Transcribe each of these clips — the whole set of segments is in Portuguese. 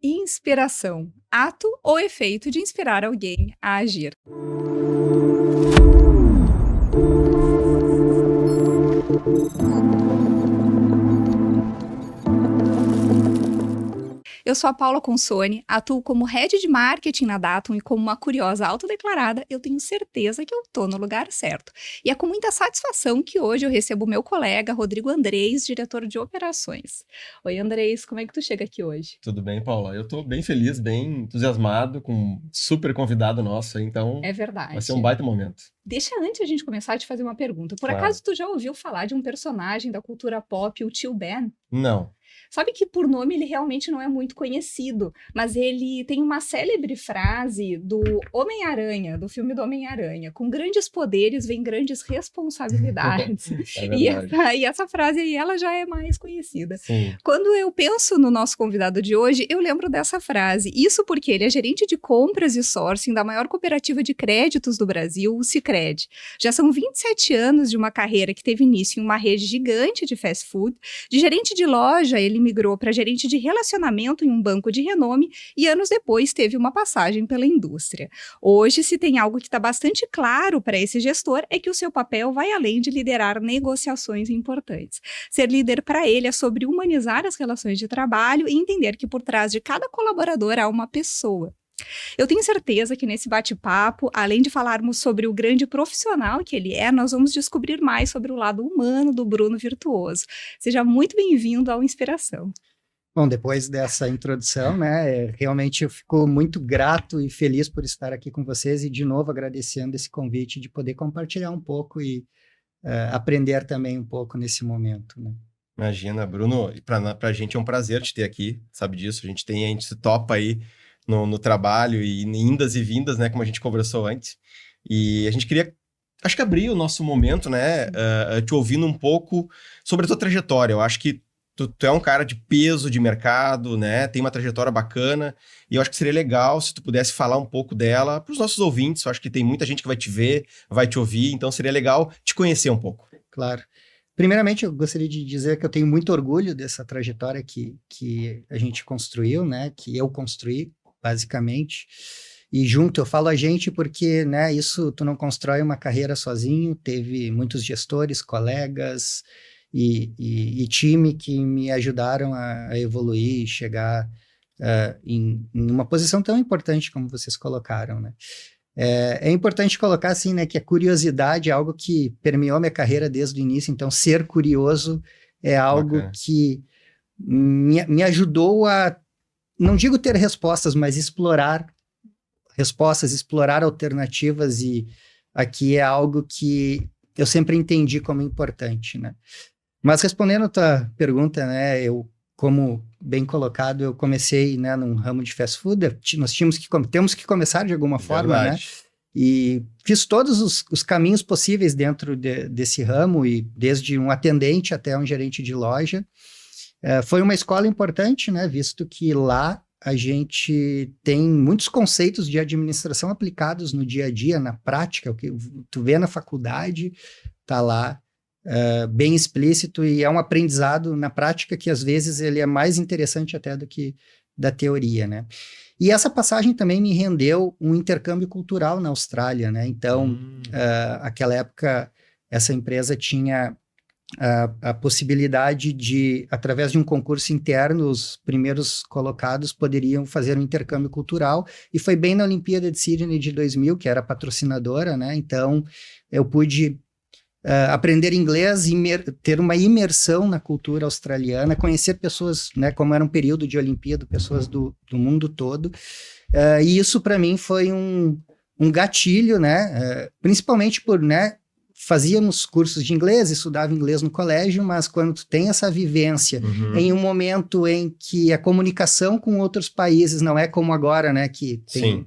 Inspiração, ato ou efeito de inspirar alguém a agir. Eu sou a Paula Consone, atuo como Head de Marketing na Datum e como uma curiosa autodeclarada, eu tenho certeza que eu tô no lugar certo. E é com muita satisfação que hoje eu recebo meu colega Rodrigo Andrés, diretor de operações. Oi, Andrés, como é que tu chega aqui hoje? Tudo bem, Paula? Eu tô bem feliz, bem entusiasmado, com um super convidado nosso, então É vai ser um verdade. baita momento. Deixa antes a gente começar a te fazer uma pergunta. Por Claro. acaso tu já ouviu falar de um personagem da cultura pop, o Tio Ben? Não. Sabe que por nome ele realmente não é muito conhecido, mas ele tem uma célebre frase do Homem-Aranha, do filme do Homem-Aranha: com grandes poderes vem grandes responsabilidades. É E verdade. essa frase aí, ela já é mais conhecida. Sim. Quando eu penso no nosso convidado de hoje, eu lembro dessa frase. Isso porque ele é gerente de compras e sourcing da maior cooperativa de créditos do Brasil, o Sicredi. Já são 27 anos de uma carreira que teve início em uma rede gigante de fast food. De gerente de loja, ele migrou para gerente de relacionamento em um banco de renome e anos depois teve uma passagem pela indústria. Hoje, se tem algo que está bastante claro para esse gestor, é que o seu papel vai além de liderar negociações importantes. Ser líder para ele é sobre humanizar as relações de trabalho e entender que por trás de cada colaborador há uma pessoa. Eu tenho certeza que nesse bate-papo, além de falarmos sobre o grande profissional que ele é, nós vamos descobrir mais sobre o lado humano do Bruno Virtuoso. Seja muito bem-vindo ao Inspiração. Bom, depois dessa introdução, né, realmente eu fico muito grato e feliz por estar aqui com vocês e, de novo, agradecendo esse convite de poder compartilhar um pouco e aprender também um pouco nesse momento, né? Imagina, Bruno, pra gente é um prazer te ter aqui, sabe disso? A gente se topa aí no trabalho e em indas e vindas, né, como a gente conversou antes. E a gente queria, acho que abrir o nosso momento, né, te ouvindo um pouco sobre a tua trajetória. Eu acho que tu é um cara de peso de mercado, né, tem uma trajetória bacana, e eu acho que seria legal se tu pudesse falar um pouco dela para os nossos ouvintes. Eu acho que tem muita gente que vai te ver, vai te ouvir, então seria legal te conhecer um pouco. Claro. Primeiramente, eu gostaria de dizer que eu tenho muito orgulho dessa trajetória que a gente construiu, né, que eu construí, basicamente. E junto, eu falo a gente porque, né, isso tu não constrói uma carreira sozinho, teve muitos gestores, colegas e time que me ajudaram a evoluir e chegar em uma posição tão importante como vocês colocaram, né? É importante colocar assim, né, que a curiosidade é algo que permeou minha carreira desde o início, então ser curioso é algo Bacana. que me ajudou a, não digo ter respostas, mas explorar respostas, explorar alternativas, e aqui é algo que eu sempre entendi como importante, né? Mas respondendo a tua pergunta, né, eu, como bem colocado, eu comecei, né, num ramo de fast food, nós temos que começar de alguma forma, né? Verdade. E fiz todos os caminhos possíveis dentro desse ramo, e desde um atendente até um gerente de loja. Foi uma escola importante, né, visto que lá a gente tem muitos conceitos de administração aplicados no dia a dia, na prática. O que tu vê na faculdade está lá bem explícito, e é um aprendizado na prática que às vezes ele é mais interessante até do que da teoria, né? E essa passagem também me rendeu um intercâmbio cultural na Austrália, né? Então, aquela época, essa empresa tinha a possibilidade de, através de um concurso interno, os primeiros colocados poderiam fazer um intercâmbio cultural, e foi bem na Olimpíada de Sydney de 2000, que era patrocinadora, né? Então, eu pude aprender inglês, ter uma imersão na cultura australiana, conhecer pessoas, né, como era um período de Olimpíada, pessoas do mundo todo, e isso para mim foi um gatilho, né, principalmente por, né, fazíamos cursos de inglês, estudava inglês no colégio, mas quando tu tem essa vivência em um momento em que a comunicação com outros países não é como agora, né, que tem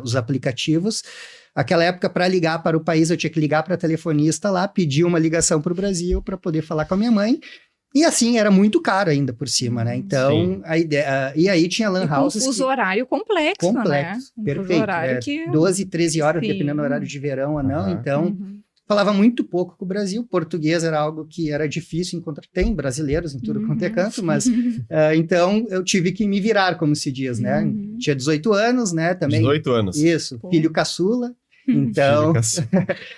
os aplicativos. Aquela época, para ligar para o país, eu tinha que ligar para a telefonista lá, pedir uma ligação para o Brasil para poder falar com a minha mãe. E assim, era muito caro ainda por cima, né? Então, a ideia... e aí tinha lan houses... Um fuso horário complexo, né? Perfeito. Horário que... 12, 13 horas, Sim. dependendo do horário de verão ou não. Então, falava muito pouco com o Brasil, português era algo que era difícil encontrar, tem brasileiros em tudo quanto é canto, mas então eu tive que me virar, como se diz, né? Tinha 18 anos, né? Também. 18 anos. Isso, filho caçula. Então,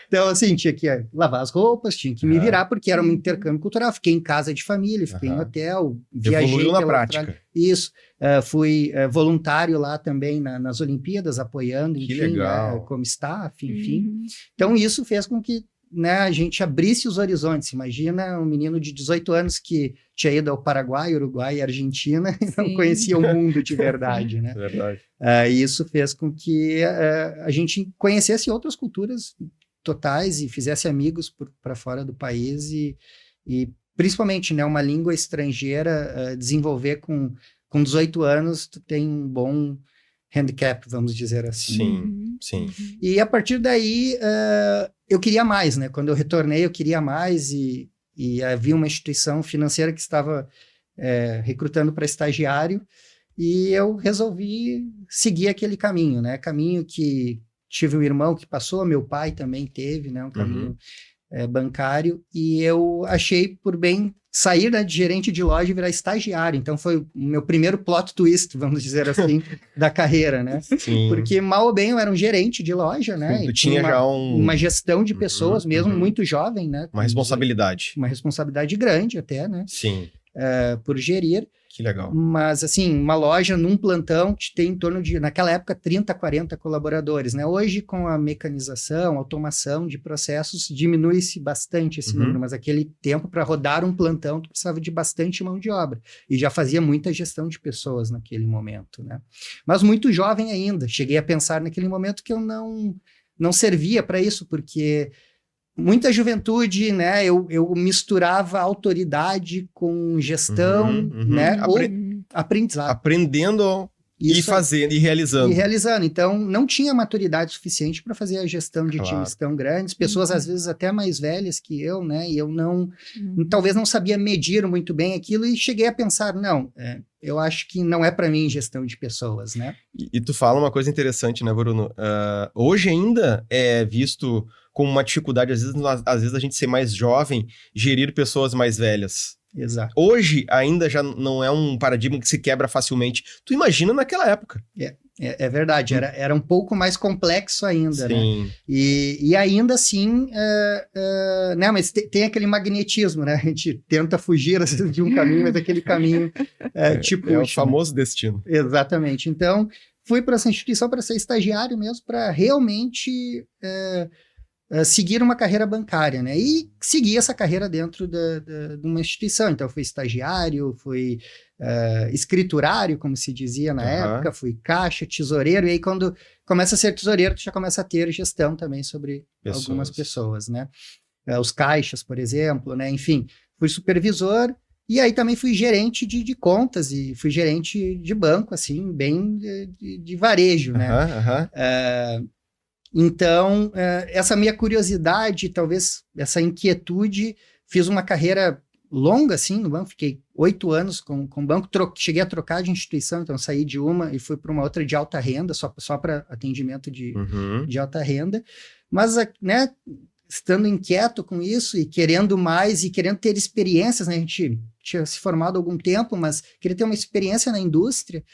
então, assim, tinha que lavar as roupas, tinha que me virar, porque era um intercâmbio cultural. Fiquei em casa de família, fiquei em hotel, viajei evoluiu na pela prática. Austrália. Isso, fui voluntário lá também nas Olimpíadas, apoiando, Que enfim, legal. né, como staff, enfim. Então, isso fez com que, né, a gente abrisse os horizontes. Imagina um menino de 18 anos que tinha ido ao Paraguai, Uruguai e Argentina e não conhecia o mundo de verdade, né? Verdade. Isso fez com que a gente conhecesse outras culturas totais e fizesse amigos para fora do país e principalmente, né, uma língua estrangeira, desenvolver com 18 anos, tu tem um bom handicap, vamos dizer assim. Sim. E a partir daí, eu queria mais, né? Quando eu retornei, eu queria mais e havia uma instituição financeira que estava recrutando para estagiário e eu resolvi seguir aquele caminho, né? Caminho que tive um irmão que passou, meu pai também teve, né? Um caminho bancário e eu achei por bem sair, né, de gerente de loja e virar estagiário. Então, foi o meu primeiro plot twist, vamos dizer assim, da carreira, né? Sim. Porque, mal ou bem, eu era um gerente de loja, né? Tu tinha já uma gestão de pessoas, mesmo muito jovem, né? Uma responsabilidade. Uma responsabilidade grande até, né? Sim. Por gerir. Que legal. Mas, assim, uma loja num plantão tem em torno de, naquela época, 30, 40 colaboradores, né? Hoje, com a mecanização, automação de processos, diminui-se bastante esse número, mas aquele tempo, para rodar um plantão, tu precisava de bastante mão de obra. E já fazia muita gestão de pessoas naquele momento, né? Mas muito jovem ainda. Cheguei a pensar naquele momento que eu não servia para isso, porque muita juventude, né? Eu misturava autoridade com gestão, né? Ou aprendizado. Aprendendo e fazendo, e realizando. E realizando. Então, não tinha maturidade suficiente para fazer a gestão de times tão grandes. Pessoas, às vezes, até mais velhas que eu, né? E eu talvez não sabia medir muito bem aquilo e cheguei a pensar, eu acho que não é para mim gestão de pessoas, né? E tu fala uma coisa interessante, né, Bruno? Hoje ainda é visto como uma dificuldade, às vezes a gente ser mais jovem, gerir pessoas mais velhas. Exato. Hoje ainda já não é um paradigma que se quebra facilmente. Tu imagina naquela época. É verdade, era um pouco mais complexo ainda, Sim. né? E ainda assim, né? Mas tem aquele magnetismo, né? A gente tenta fugir às vezes, de um caminho, mas aquele caminho é o famoso destino. Exatamente. Então, fui para essa instituição para ser estagiário mesmo, para realmente seguir uma carreira bancária, né? E seguir essa carreira dentro de uma instituição. Então, fui estagiário, fui escriturário, como se dizia na época, fui caixa, tesoureiro, e aí quando começa a ser tesoureiro, tu já começa a ter gestão também sobre algumas pessoas, né? Os caixas, por exemplo, né? Enfim, fui supervisor, e aí também fui gerente de contas, e fui gerente de banco, assim, bem de varejo, né? Então, essa minha curiosidade, talvez essa inquietude, fiz uma carreira longa, assim, no banco, fiquei 8 anos com o banco, cheguei a trocar de instituição, então saí de uma e fui para uma outra de alta renda, só para atendimento de alta renda, mas, né, estando inquieto com isso e querendo mais e querendo ter experiências, né, a gente tinha se formado há algum tempo, mas queria ter uma experiência na indústria.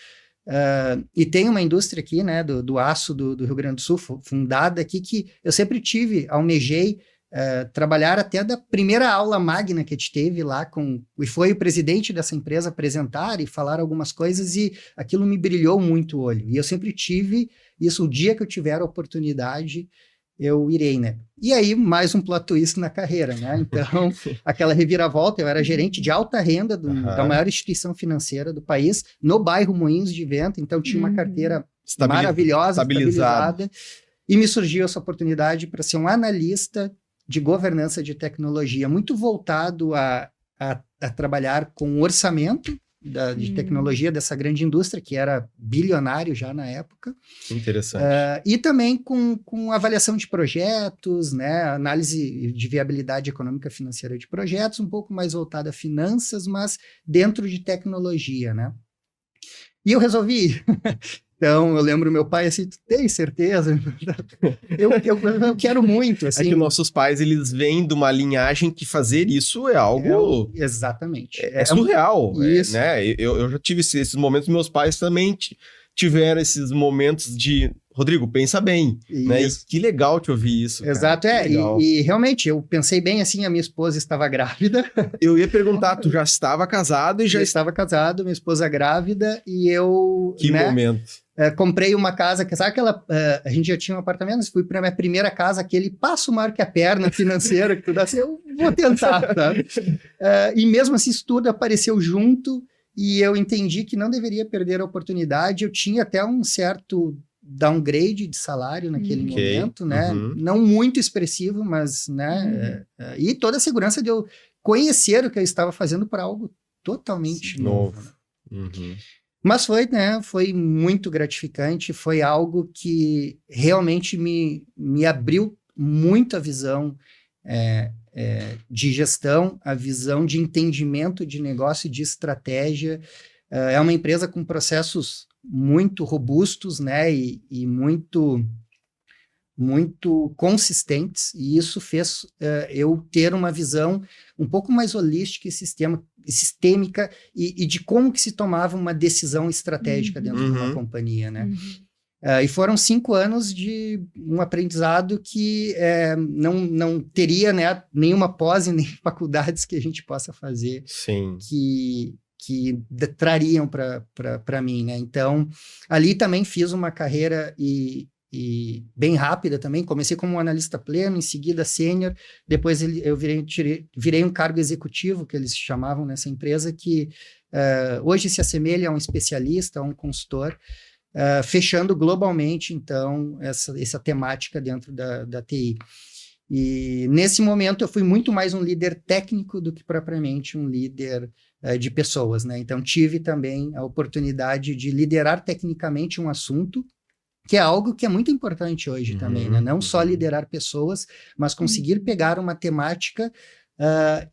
E tem uma indústria aqui, né, do aço do Rio Grande do Sul, fundada aqui, que eu sempre almejei trabalhar até da primeira aula magna que a gente teve lá, e foi o presidente dessa empresa apresentar e falar algumas coisas, e aquilo me brilhou muito o olho. E eu sempre tive isso, o dia que eu tiver a oportunidade, eu irei, né? E aí, mais um plot twist na carreira, né? Então, aquela reviravolta, eu era gerente de alta renda da maior instituição financeira do país, no bairro Moinhos de Vento, então tinha uma carteira maravilhosa, estabilizada, e me surgiu essa oportunidade para ser um analista de governança de tecnologia, muito voltado a trabalhar com orçamento de tecnologia dessa grande indústria, que era bilionário já na época. Interessante. E também com avaliação de projetos, né, análise de viabilidade econômica financeira de projetos, um pouco mais voltada a finanças, mas dentro de tecnologia, né? E eu resolvi Então, eu lembro meu pai assim, tu tem certeza? Eu quero muito, assim. É que nossos pais, eles vêm de uma linhagem que fazer isso é algo... Exatamente. É surreal, isso. né? Eu já tive esses momentos, meus pais também tiveram esses momentos de... Rodrigo, pensa bem, né? E que legal te ouvir isso, Exato, cara. E realmente, eu pensei bem assim, a minha esposa estava grávida. Eu ia perguntar, tu já estava casado e já... estava casado, minha esposa grávida, e eu... Que momento. Comprei uma casa, sabe aquela... a gente já tinha um apartamento, fui para minha primeira casa, aquele passo maior que a perna financeira, que tu dá assim, eu vou tentar, sabe? E mesmo assim, isso tudo apareceu junto, e eu entendi que não deveria perder a oportunidade, eu tinha até um certo downgrade de salário naquele momento, né? Não muito expressivo, mas, né? E toda a segurança de eu conhecer o que eu estava fazendo para algo totalmente novo. Mas foi, né? Foi muito gratificante, foi algo que realmente me abriu muito a visão de gestão, a visão de entendimento de negócio, de estratégia. É uma empresa com processos muito robustos, né, e muito consistentes, e isso fez eu ter uma visão um pouco mais holística e sistêmica e de como que se tomava uma decisão estratégica dentro de uma companhia, né. E foram 5 anos de um aprendizado que não teria, né, nenhuma pós e nem faculdades que a gente possa fazer. Sim. Que trariam para mim, né? Então, ali também fiz uma carreira e bem rápida também. Comecei como um analista pleno, em seguida sênior, depois eu virei um cargo executivo, que eles chamavam nessa empresa, que hoje se assemelha a um especialista, a um consultor, fechando globalmente, então, essa temática dentro da TI. E nesse momento eu fui muito mais um líder técnico do que propriamente um líder de pessoas, né? Então tive também a oportunidade de liderar tecnicamente um assunto, que é algo que é muito importante hoje também, né? Não só liderar pessoas, mas conseguir pegar uma temática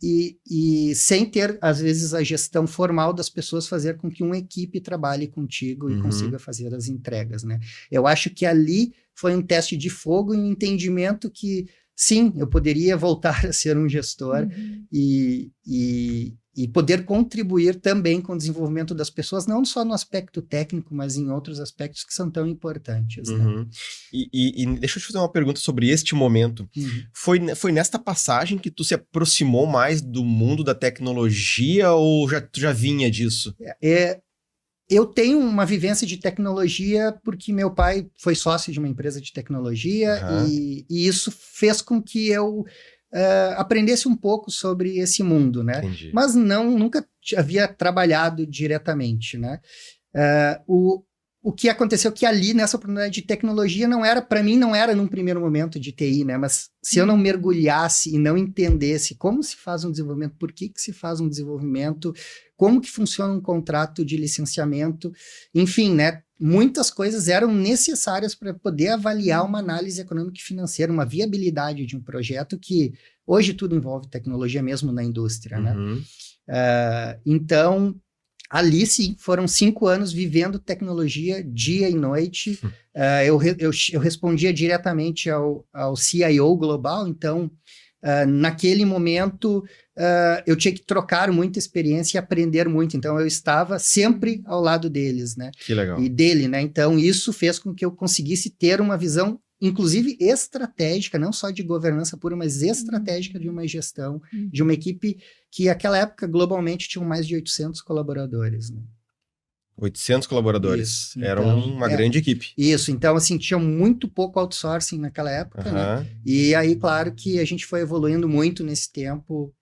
e sem ter, às vezes, a gestão formal das pessoas, fazer com que uma equipe trabalhe contigo e consiga fazer as entregas, né? Eu acho que ali foi um teste de fogo e um entendimento que sim, eu poderia voltar a ser um gestor e poder contribuir também com o desenvolvimento das pessoas, não só no aspecto técnico, mas em outros aspectos que são tão importantes. Né? E deixa eu te fazer uma pergunta sobre este momento. Foi nesta passagem que tu se aproximou mais do mundo da tecnologia ou tu já vinha disso? Eu tenho uma vivência de tecnologia porque meu pai foi sócio de uma empresa de tecnologia e isso fez com que eu aprendesse um pouco sobre esse mundo, né? Entendi. Mas nunca havia trabalhado diretamente, né? O que aconteceu que ali, nessa oportunidade de tecnologia, para mim não era num primeiro momento de TI, né? Mas se eu não mergulhasse e não entendesse como se faz um desenvolvimento, por que se faz um desenvolvimento, como que funciona um contrato de licenciamento, enfim, né? Muitas coisas eram necessárias para poder avaliar uma análise econômica e financeira, uma viabilidade de um projeto que hoje tudo envolve tecnologia mesmo na indústria, né? Então, ali sim, foram 5 anos vivendo tecnologia dia e noite. Eu respondia diretamente ao CIO global, então, naquele momento, eu tinha que trocar muita experiência e aprender muito. Então, eu estava sempre ao lado deles, né? Que legal. E dele, né? Então, isso fez com que eu conseguisse ter uma visão, inclusive estratégica, não só de governança pura, mas estratégica de uma gestão, de uma equipe que, naquela época, globalmente, tinham mais de 800 colaboradores, né? 800 colaboradores. Isso, Era então, uma grande equipe. Isso, então, assim, tinha muito pouco outsourcing naquela época, né? E aí, claro que a gente foi evoluindo muito nesse tempo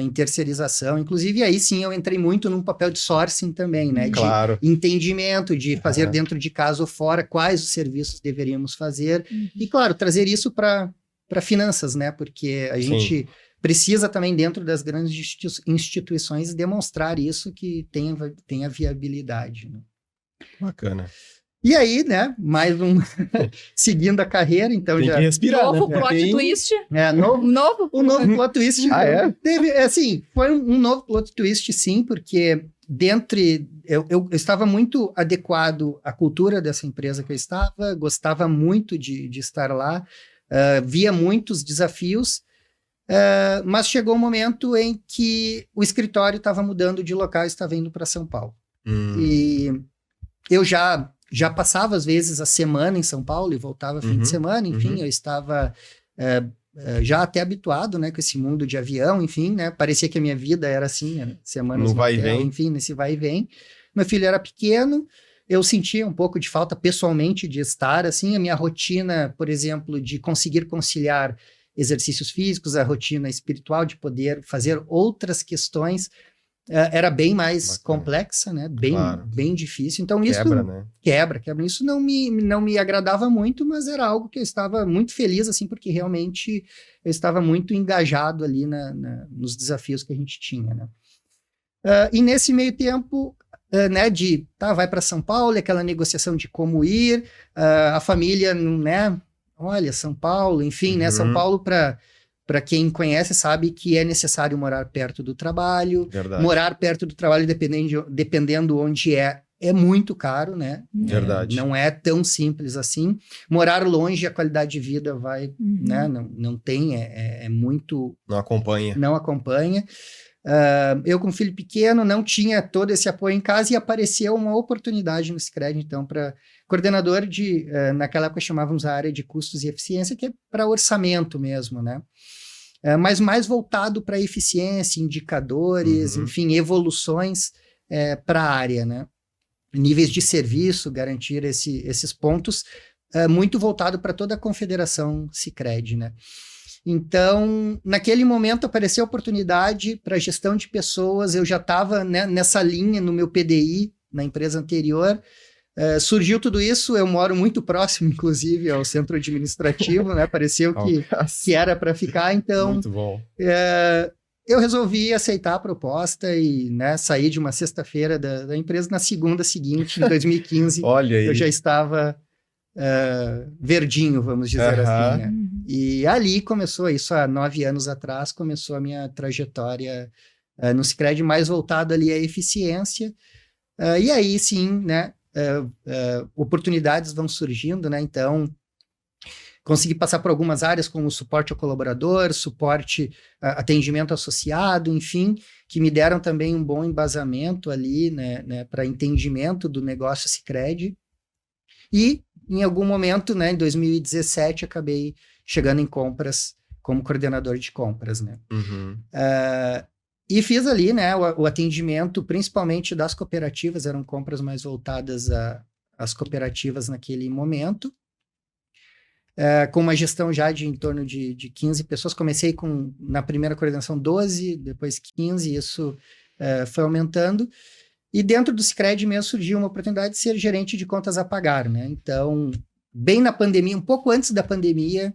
em terceirização. Inclusive, aí sim, eu entrei muito num papel de sourcing também, né? Claro. De entendimento, de fazer dentro de casa ou fora quais os serviços deveríamos fazer. E, claro, trazer isso para finanças, né? Porque a gente precisa também, dentro das grandes instituições, demonstrar isso que tenha viabilidade. Né? Bacana. E aí, né, mais um, seguindo a carreira, então Tem já... que respirar, Novo né? plot Tem- twist. Novo, um novo plot twist. Ah, é? Teve, assim, foi um novo plot twist, sim, porque eu estava muito adequado à cultura dessa empresa que eu estava, gostava muito de estar lá, via muitos desafios, mas chegou um momento em que o escritório estava mudando de local e estava indo para São Paulo. E eu já passava, às vezes, a semana em São Paulo e voltava fim de semana, enfim, eu estava já até habituado, né, com esse mundo de avião, enfim, né, parecia que a minha vida era assim, né, semanas No vai e hotel, vem. enfim, nesse vai e vem. Meu filho era pequeno, eu sentia um pouco de falta pessoalmente de estar, assim, a minha rotina, por exemplo, de conseguir conciliar exercícios físicos, a rotina espiritual, de poder fazer outras questões, era bem mais complexa, né? Bem difícil. Então, Quebra, isso né? quebra. Isso não me agradava muito, mas era algo que eu estava muito feliz, assim, porque realmente eu estava muito engajado ali nos desafios que a gente tinha, né? E nesse meio tempo, né, vai para São Paulo, aquela negociação de como ir, a família, né? Olha, São Paulo, enfim, né? São Paulo, para quem conhece, sabe que é necessário morar perto do trabalho. Verdade. Morar perto do trabalho, dependendo onde é muito caro, né? Verdade. Não é tão simples assim. Morar longe, a qualidade de vida vai, né? Não tem, é muito... Não acompanha. Não acompanha. Eu, com filho pequeno, não tinha todo esse apoio em casa e apareceu uma oportunidade no Sicredi, então, para coordenador naquela época chamávamos a área de custos e eficiência, que é para orçamento mesmo, né? Mas mais voltado para eficiência, indicadores, enfim, evoluções para a área, né? Níveis de serviço, garantir esses pontos, muito voltado para toda a confederação Sicredi, né? Então, naquele momento apareceu a oportunidade para gestão de pessoas, eu já estava, né, nessa linha no meu PDI, na empresa anterior, surgiu tudo isso, eu moro muito próximo, inclusive, ao centro administrativo, né, pareceu que era para ficar, então... Muito bom. Eu resolvi aceitar a proposta e, né, sair de uma sexta-feira da empresa, na segunda seguinte, em 2015, Olha aí. eu já estava verdinho, vamos dizer assim, né? E ali começou, isso há 9 anos atrás, começou a minha trajetória no Sicredi, mais voltado ali à eficiência. E aí, sim, né, oportunidades vão surgindo, né? Então, consegui passar por algumas áreas, como suporte ao colaborador, suporte, atendimento associado, enfim, que me deram também um bom embasamento ali, né, para entendimento do negócio Sicredi. E, em algum momento, né, em 2017, acabei chegando em compras como coordenador de compras, né? E fiz ali, né, o atendimento, principalmente das cooperativas, eram compras mais voltadas às cooperativas naquele momento, com uma gestão já de em torno de 15 pessoas. Comecei na primeira coordenação 12, depois 15, isso foi aumentando. E dentro do Sicredi mesmo surgiu uma oportunidade de ser gerente de contas a pagar, né? Então, bem na pandemia, um pouco antes da pandemia,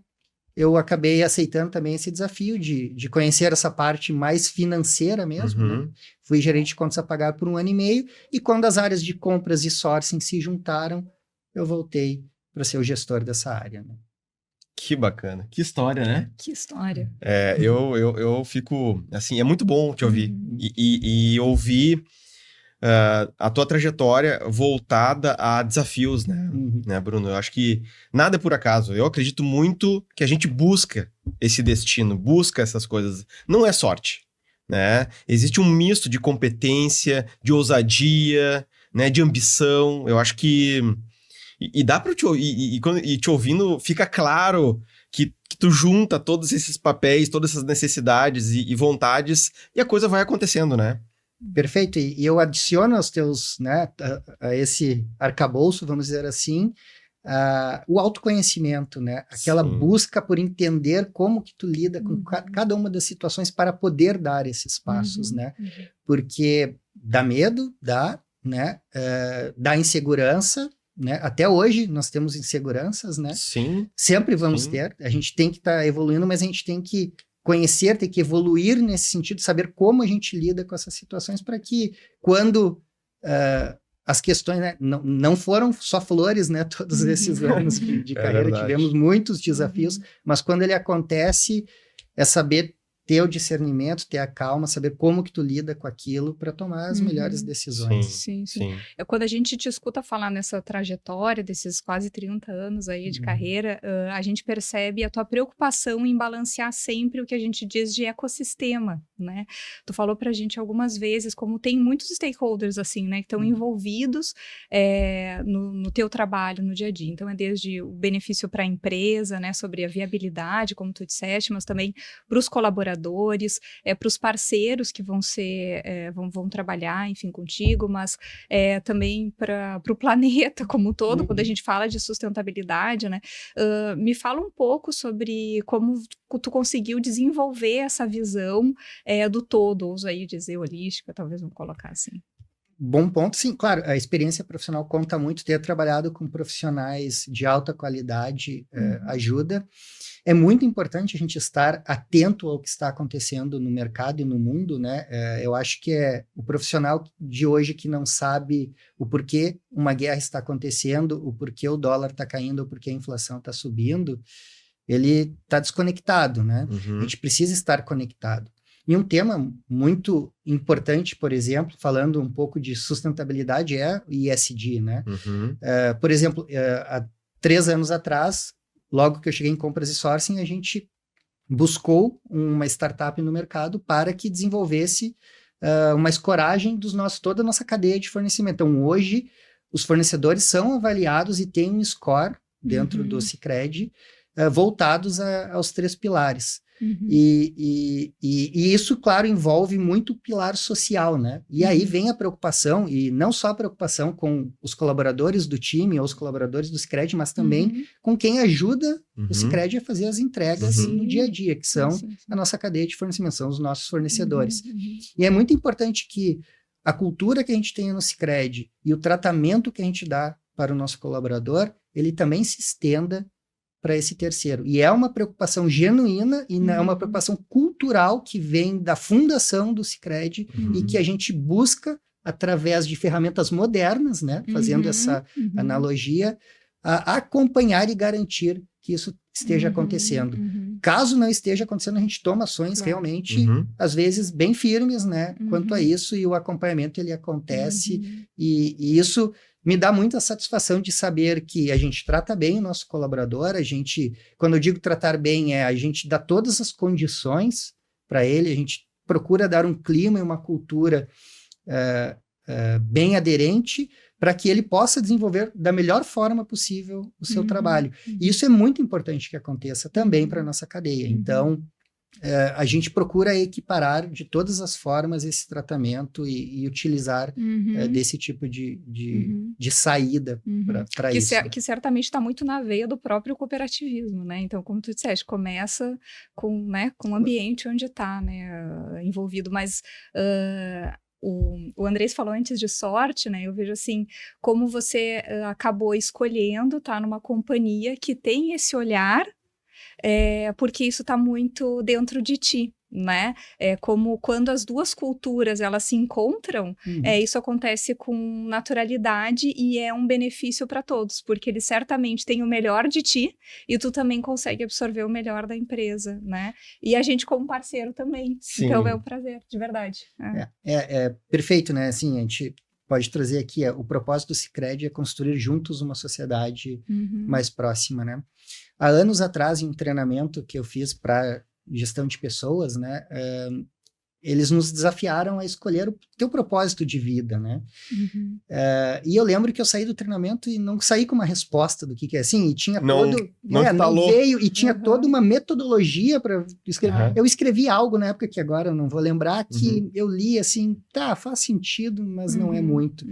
eu acabei aceitando também esse desafio de conhecer essa parte mais financeira mesmo, né? Fui gerente de contas a pagar por 1 ano e meio, e quando as áreas de compras e sourcing se juntaram, eu voltei para ser o gestor dessa área, né? Que bacana. Que história, né? Que história. Eu fico... Assim, é muito bom te ouvir. E ouvir a tua trajetória voltada a desafios, né, Bruno? Eu acho que nada é por acaso. Eu acredito muito que a gente busca esse destino, busca essas coisas. Não é sorte, né? Existe um misto de competência, de ousadia, né, de ambição. Eu acho que... E dá para te ouvindo, fica claro que tu junta todos esses papéis, todas essas necessidades e vontades, e a coisa vai acontecendo, né? Perfeito. E eu adiciono aos teus, né, a esse arcabouço, vamos dizer assim, o autoconhecimento, né? Aquela busca por entender como que tu lida com cada uma das situações para poder dar esses passos, né? Porque dá medo, né? Dá insegurança, né? Até hoje nós temos inseguranças, né? Sim. Sempre vamos ter. A gente tem que estar evoluindo, mas a gente tem que conhecer, tem que evoluir nesse sentido, saber como a gente lida com essas situações para que quando as questões, né, não foram só flores, né, todos esses anos de carreira, verdade. tivemos muitos desafios, mas quando ele acontece, é saber ter o discernimento, ter a calma, saber como que tu lida com aquilo para tomar as melhores decisões. Sim. Quando a gente te escuta falar nessa trajetória desses quase 30 anos aí de carreira, a gente percebe a tua preocupação em balancear sempre o que a gente diz de ecossistema, né? Tu falou pra gente algumas vezes como tem muitos stakeholders assim, né, que estão envolvidos no teu trabalho, no dia a dia. Então é desde o benefício para a empresa, né, sobre a viabilidade, como tu disseste, mas também para os colaboradores, para os parceiros que vão trabalhar, enfim, contigo, mas também para o planeta como um todo, quando a gente fala de sustentabilidade, né? Me fala um pouco sobre como tu conseguiu desenvolver essa visão do todo, ouso aí dizer holística, talvez vamos colocar assim. Bom ponto, sim, claro, a experiência profissional conta muito, ter trabalhado com profissionais de alta qualidade ajuda. É muito importante a gente estar atento ao que está acontecendo no mercado e no mundo, né? Eu acho que o profissional de hoje que não sabe o porquê uma guerra está acontecendo, o porquê o dólar está caindo, o porquê a inflação está subindo, ele está desconectado, né? A gente precisa estar conectado. E um tema muito importante, por exemplo, falando um pouco de sustentabilidade, é o ESG, né? Por exemplo, há 3 anos atrás, logo que eu cheguei em compras e sourcing, a gente buscou uma startup no mercado para que desenvolvesse uma escoragem toda a nossa cadeia de fornecimento. Então, hoje, os fornecedores são avaliados e têm um score dentro do Sicredi voltados aos 3 pilares. E isso, claro, envolve muito o pilar social, né? E aí vem a preocupação, e não só a preocupação com os colaboradores do time ou os colaboradores do Sicredi, mas também com quem ajuda o Sicredi a fazer as entregas no dia a dia, que são a nossa cadeia de fornecimento, são os nossos fornecedores. E é muito importante que a cultura que a gente tem no Sicredi e o tratamento que a gente dá para o nosso colaborador, ele também se estenda para esse terceiro. E é uma preocupação genuína e é uma preocupação cultural que vem da fundação do Sicredi e que a gente busca, através de ferramentas modernas, né, fazendo essa analogia, a acompanhar e garantir que isso esteja acontecendo. Caso não esteja acontecendo, a gente toma ações realmente, às vezes, bem firmes, né, quanto a isso, e o acompanhamento ele acontece, e isso me dá muita satisfação de saber que a gente trata bem o nosso colaborador, quando eu digo tratar bem, a gente dá todas as condições para ele, a gente procura dar um clima e uma cultura bem aderente para que ele possa desenvolver da melhor forma possível o seu trabalho. E isso é muito importante que aconteça também para a nossa cadeia. Então, a gente procura equiparar de todas as formas esse tratamento e utilizar desse tipo de saída para isso. Que certamente está muito na veia do próprio cooperativismo, né? Então, como tu disseste, começa com o ambiente onde está, né, envolvido, mas... O Andrés falou antes de sorte, né? Eu vejo assim, como você acabou escolhendo estar numa companhia que tem esse olhar, porque isso está muito dentro de ti, né? Como quando as duas culturas elas se encontram, isso acontece com naturalidade e é um benefício para todos, porque eles certamente têm o melhor de ti e tu também consegue absorver o melhor da empresa, né? E a gente como parceiro também. Sim. Então é um prazer, de verdade. É perfeito, né? Assim, a gente pode trazer aqui, o propósito do Sicredi é construir juntos uma sociedade mais próxima, né? Há anos atrás, em um treinamento que eu fiz para gestão de pessoas, né, eles nos desafiaram a escolher o teu propósito de vida, né? E eu lembro que eu saí do treinamento e não saí com uma resposta do que é assim, e tinha não veio, e tinha toda uma metodologia para escrever. Eu escrevi algo na época que agora eu não vou lembrar, que eu li assim, faz sentido, mas não é muito.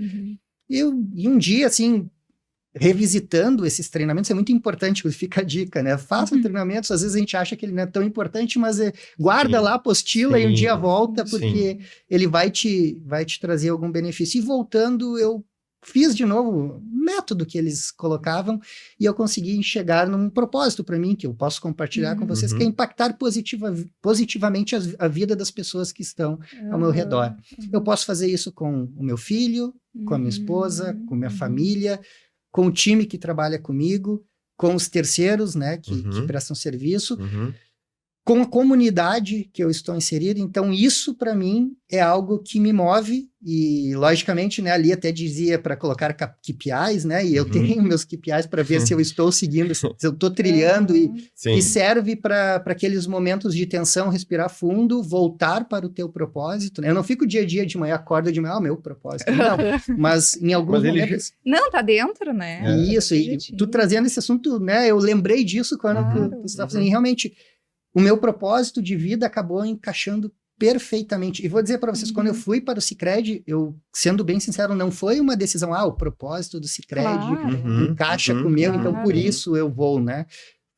E um dia, assim, revisitando esses treinamentos, é muito importante, fica a dica, né? Faça treinamentos, às vezes a gente acha que ele não é tão importante, mas guarda lá a apostila e um dia volta, porque ele vai te trazer algum benefício. E voltando, eu fiz de novo o método que eles colocavam e eu consegui chegar num propósito para mim, que eu posso compartilhar com vocês, que é impactar positivamente a vida das pessoas que estão ao meu redor. Eu posso fazer isso com o meu filho, com a minha esposa, com minha família, com o time que trabalha comigo, com os terceiros, né, que prestam serviço, com a comunidade que eu estou inserido. Então, isso, para mim, é algo que me move. E, logicamente, né, ali até dizia para colocar KPIs, né? E eu tenho meus KPIs para ver se eu estou seguindo, se eu estou trilhando. E serve para aqueles momentos de tensão, respirar fundo, voltar para o teu propósito. Né? Eu não fico dia a dia de manhã, acordo de manhã, meu propósito. Não, mas em alguns momentos... Não, tá dentro, né? Isso, e tu trazendo esse assunto, né? Eu lembrei disso quando tu estava fazendo. E, realmente... O meu propósito de vida acabou encaixando perfeitamente. E vou dizer para vocês, quando eu fui para o Sicredi, eu, sendo bem sincero, não foi uma decisão, o propósito do Sicredi encaixa com o meu, então por isso eu vou, né?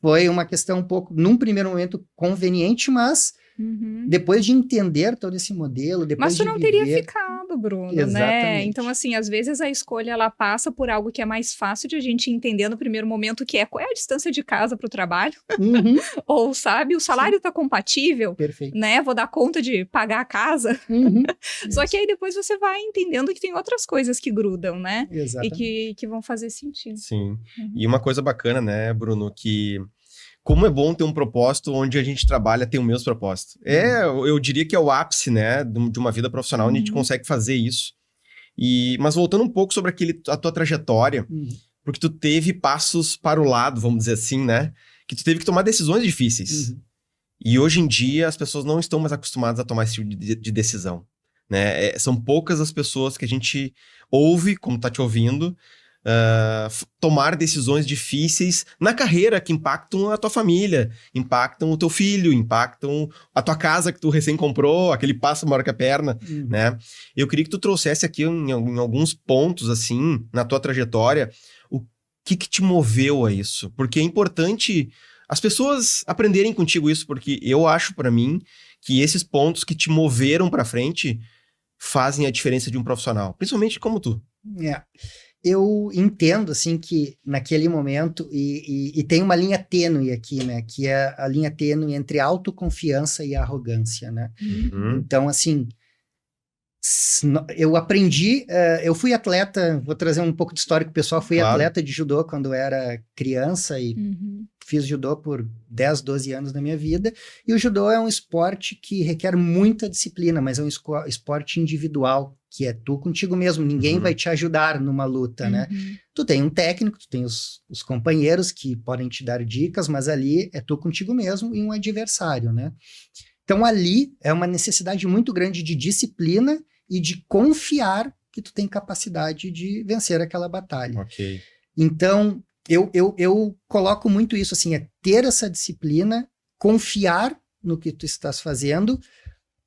Foi uma questão um pouco, num primeiro momento, conveniente, mas depois de entender todo esse modelo, depois mas tu não teria ficado, Bruno, exatamente, né? Então, assim, às vezes a escolha, ela passa por algo que é mais fácil de a gente entender no primeiro momento, que é qual é a distância de casa para o trabalho, ou, sabe, o salário tá compatível, né? Vou dar conta de pagar a casa. Só que aí depois você vai entendendo que tem outras coisas que grudam, né? Exatamente. E que vão fazer sentido. Sim. E uma coisa bacana, né, Bruno, que... Como é bom ter um propósito onde a gente trabalha, tem o mesmo propósito. Eu diria que é o ápice, né, de uma vida profissional onde a gente consegue fazer isso. Mas voltando um pouco sobre a tua trajetória, porque tu teve passos para o lado, vamos dizer assim, né, que tu teve que tomar decisões difíceis. E hoje em dia as pessoas não estão mais acostumadas a tomar esse tipo de decisão, né? São poucas as pessoas que a gente ouve, como tá te ouvindo, tomar decisões difíceis na carreira que impactam a tua família, impactam o teu filho, impactam a tua casa que tu recém comprou, aquele passo maior que a perna, né? Eu queria que tu trouxesse aqui em alguns pontos, assim, na tua trajetória, o que te moveu a isso? Porque é importante as pessoas aprenderem contigo isso, porque eu acho, para mim, que esses pontos que te moveram para frente fazem a diferença de um profissional, principalmente como tu. Eu entendo, assim, que naquele momento, e tem uma linha tênue aqui, né, que é a linha tênue entre a autoconfiança e a arrogância, né? Então, assim, eu aprendi, eu fui atleta, vou trazer um pouco de histórico pessoal, fui atleta de judô quando eu era criança e fiz judô por 10, 12 anos da minha vida, e o judô é um esporte que requer muita disciplina, mas é um esporte individual, que é tu contigo mesmo, ninguém vai te ajudar numa luta, né? Tu tem um técnico, tu tem os companheiros que podem te dar dicas, mas ali é tu contigo mesmo e um adversário, né? Então ali é uma necessidade muito grande de disciplina e de confiar que tu tem capacidade de vencer aquela batalha. Então, eu coloco muito isso, assim, é ter essa disciplina, confiar no que tu estás fazendo,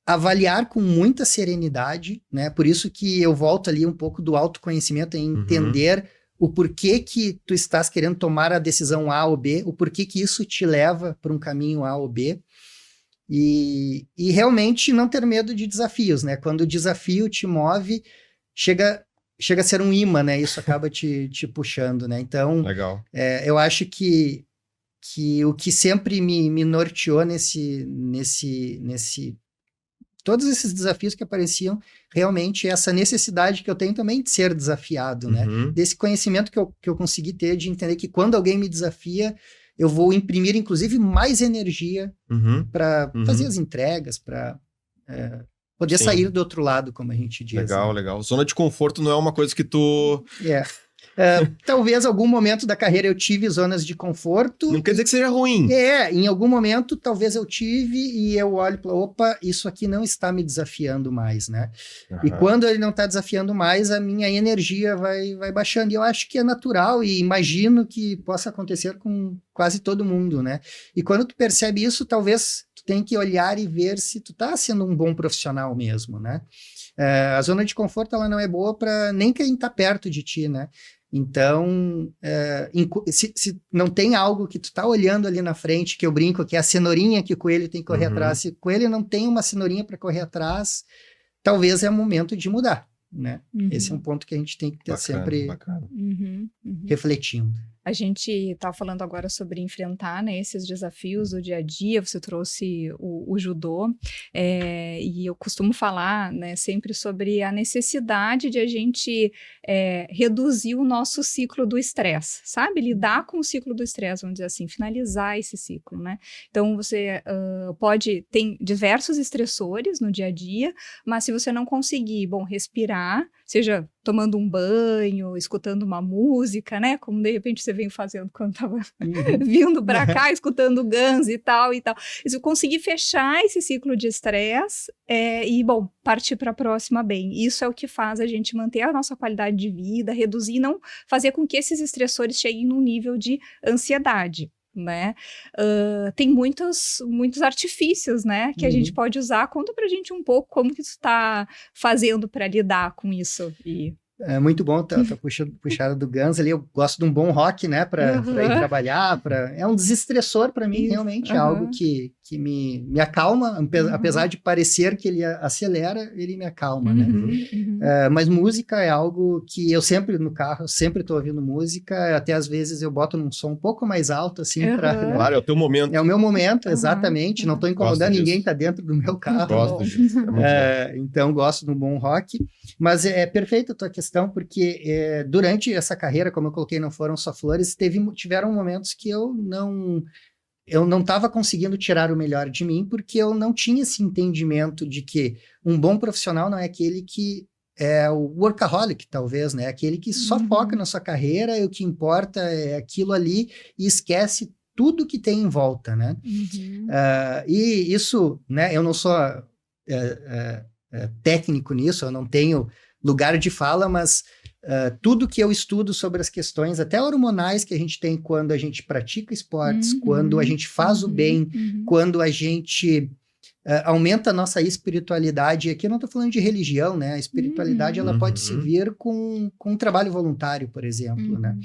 avaliar com muita serenidade, né? Por isso que eu volto ali um pouco do autoconhecimento, em entender o porquê que tu estás querendo tomar a decisão A ou B, o porquê que isso te leva para um caminho A ou B, e realmente não ter medo de desafios, né? Quando o desafio te move, chega a ser um imã, né? Isso acaba te puxando, né? Então, legal. Eu acho que o que sempre me norteou nesse todos esses desafios que apareciam, realmente essa necessidade que eu tenho também de ser desafiado, né? Desse conhecimento que eu consegui ter, de entender que quando alguém me desafia, eu vou imprimir, inclusive, mais energia para fazer as entregas, para poder sair do outro lado, como a gente diz. Legal. Zona de conforto não é uma coisa que tu... Talvez algum momento da carreira eu tive zonas de conforto. Não quer dizer que seja ruim. Em algum momento talvez eu tive e eu olho e falo, opa, isso aqui não está me desafiando mais, né? E quando ele não está desafiando mais, a minha energia vai baixando. E eu acho que é natural e imagino que possa acontecer com quase todo mundo, né? E quando tu percebe isso, talvez tu tenha que olhar e ver se tu tá sendo um bom profissional mesmo, né? A zona de conforto, ela não é boa para nem quem tá perto de ti, né? Então, se não tem algo que tu tá olhando ali na frente, que eu brinco, que é a cenourinha que o coelho tem que correr atrás, se o coelho não tem uma cenourinha para correr atrás, talvez é o momento de mudar, né? Esse é um ponto que a gente tem que ter sempre Bacana. refletindo. A gente está falando agora sobre enfrentar, né, esses desafios do dia a dia. Você trouxe o judô, e eu costumo falar, né, sempre sobre a necessidade de a gente reduzir o nosso ciclo do estresse, sabe? Lidar com o ciclo do estresse, vamos dizer assim, finalizar esse ciclo, né? Então, você tem diversos estressores no dia a dia, mas se você não conseguir, respirar, seja tomando um banho, escutando uma música, né? Como de repente você veio fazendo quando estava vindo para cá, escutando Guns e tal e tal. E se eu conseguir fechar esse ciclo de estresse partir para a próxima bem. Isso é o que faz a gente manter a nossa qualidade de vida, reduzir e não fazer com que esses estressores cheguem num nível de ansiedade. Né? Tem muitos artifícios, né, que a gente pode usar. Conta pra gente um pouco como que tu está fazendo para lidar com isso. É muito bom, tá puxada do Guns ali. Eu gosto de um bom rock, né, para ir trabalhar. É um desestressor para mim, realmente. É algo que me acalma, apesar de parecer que ele acelera, ele me acalma, né? Mas música é algo que eu sempre, no carro, sempre estou ouvindo música. Até às vezes eu boto num som um pouco mais alto, assim, Claro, é o teu momento. É o meu momento, exatamente. Não estou incomodando ninguém, está dentro do meu carro. Gosto disso. Então, gosto de um bom rock. Mas é perfeita a tua questão, porque durante essa carreira, como eu coloquei, não foram só flores, tiveram momentos que eu não estava conseguindo tirar o melhor de mim, porque eu não tinha esse entendimento de que um bom profissional não é aquele que é o workaholic, talvez, né? Aquele que só foca na sua carreira, e o que importa é aquilo ali e esquece tudo que tem em volta, né? E isso, né? Eu não sou técnico nisso, eu não tenho lugar de fala, mas tudo que eu estudo sobre as questões, até hormonais, que a gente tem quando a gente pratica esportes, quando a gente faz o bem, quando a gente aumenta a nossa espiritualidade. Aqui eu não estou falando de religião, né? A espiritualidade ela pode se vir com um trabalho voluntário, por exemplo, né?